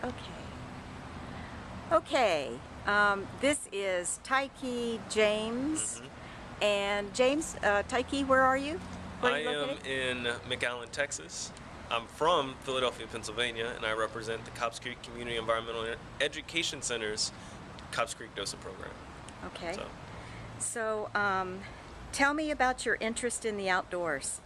Okay. Okay. This is Tykee James. hmm And James, Tykee, where are you? Where are I you am located? in McAllen, Texas. I'm from Philadelphia, Pennsylvania, and I represent the Cobbs Creek Community Environmental Education Center's Cobbs Creek DOSA program. Okay. So, So, tell me about your interest in the outdoors.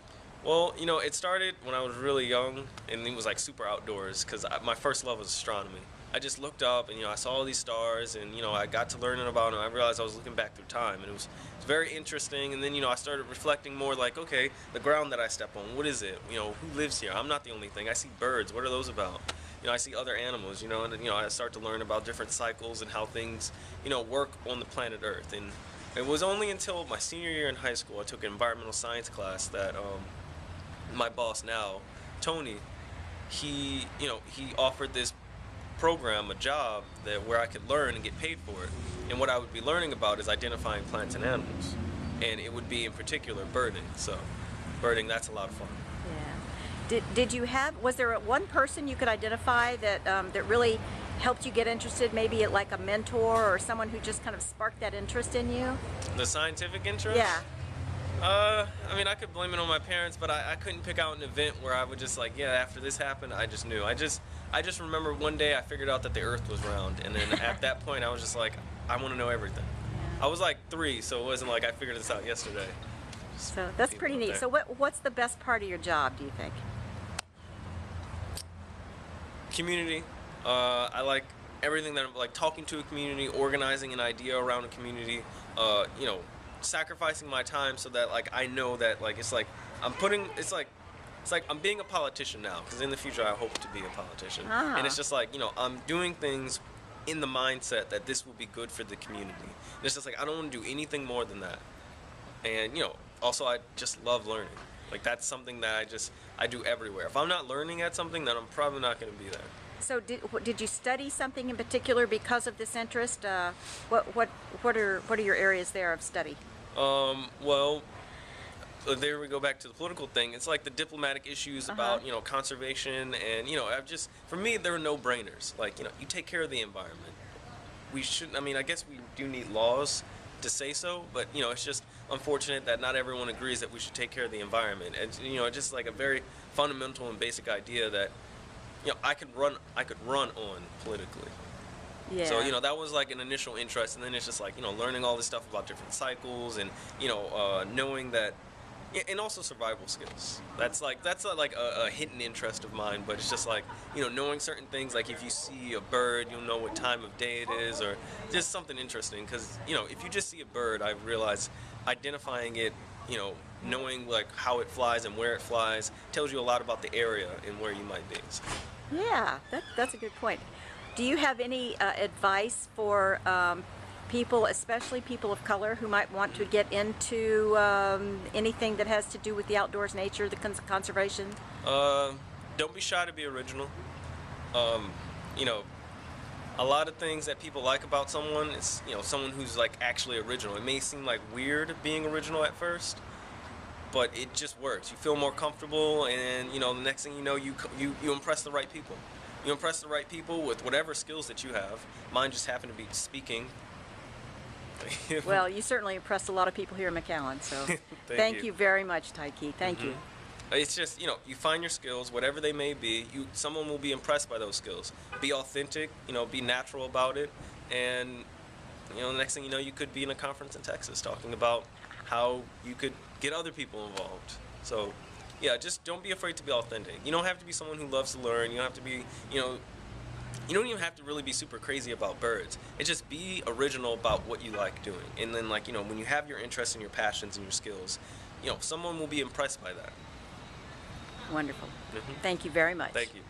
well, it started when I was really young, and it was like super outdoors because my first love was astronomy. I just looked up, and I saw all these stars, and I got to learning about them. I realized I was looking back through time, and it's very interesting. And then I started reflecting more, like, okay, the ground that I step on, what is it? Who lives here? I'm not the only thing. I see birds. What are those about? I see other animals. And I start to learn about different cycles and how things work on the planet Earth. And it was only until my senior year in high school I took an environmental science class that my boss now, Tony, he offered this program, a job that where I could learn and get paid for it. And what I would be learning about is identifying plants and animals, and it would be in particular birding. So, birding, that's a lot of fun. Yeah. Did you have, was there one person you could identify that really helped you get interested, maybe like a mentor or someone who just kind of sparked that interest in you? The scientific interest? Yeah. I mean, I could blame it on my parents, but I couldn't pick out an event where I would just like, yeah, after this happened, I just knew. I just remember one day I figured out that the Earth was round, and then at that point I was just like, I want to know everything. I was like 3, so it wasn't like I figured this out yesterday. Just So that's people pretty out neat. there. So what's the best part of your job, do you think? Community. I like everything that I'm like talking to a community, organizing an idea around a community. Sacrificing my time so that like I know that like it's like I'm being a politician now because in the future I hope to be a politician. Ah. And it's just like I'm doing things in the mindset that this will be good for the community. And it's just like I don't want to do anything more than that. And also I just love learning. Like that's something that I do everywhere. If I'm not learning at something, then I'm probably not going to be there. So did you study something in particular because of this interest? What are your areas there of study? Well, there we go back to the political thing. It's like the diplomatic issues about, conservation and, for me, there are no-brainers. Like, you take care of the environment. We shouldn't, I mean, I guess we do need laws to say so, but, it's just unfortunate that not everyone agrees that we should take care of the environment. And, it's just like a very fundamental and basic idea that, I could run on politically. Yeah. So, that was like an initial interest, and then it's just like, learning all this stuff about different cycles and, knowing that, and also survival skills. That's not like a hidden interest of mine, but it's just like, knowing certain things, like if you see a bird, you'll know what time of day it is, or just something interesting, because, if you just see a bird, I've realized identifying it, knowing like how it flies and where it flies, tells you a lot about the area and where you might be. So. Yeah, that's a good point. Do you have any advice for people, especially people of color, who might want to get into anything that has to do with the outdoors, nature, the conservation? Don't be shy to be original. You know, a lot of things that people like about someone is, someone who's like actually original. It may seem like weird being original at first, but it just works. You feel more comfortable, and the next thing you know, you impress the right people. You impress the right people with whatever skills that you have. Mine just happen to be speaking. Well, you certainly impressed a lot of people here in McAllen, so thank you very much, Tykee. Thank you. It's just, you find your skills, whatever they may be, someone will be impressed by those skills. Be authentic, be natural about it, and, the next thing you know, you could be in a conference in Texas talking about how you could get other people involved. So, yeah, just don't be afraid to be authentic. You don't have to be someone who loves to learn. You don't have to be, you don't even have to really be super crazy about birds. It's just be original about what you like doing. And then, like, when you have your interests and your passions and your skills, someone will be impressed by that. Wonderful. Thank you very much. Thank you.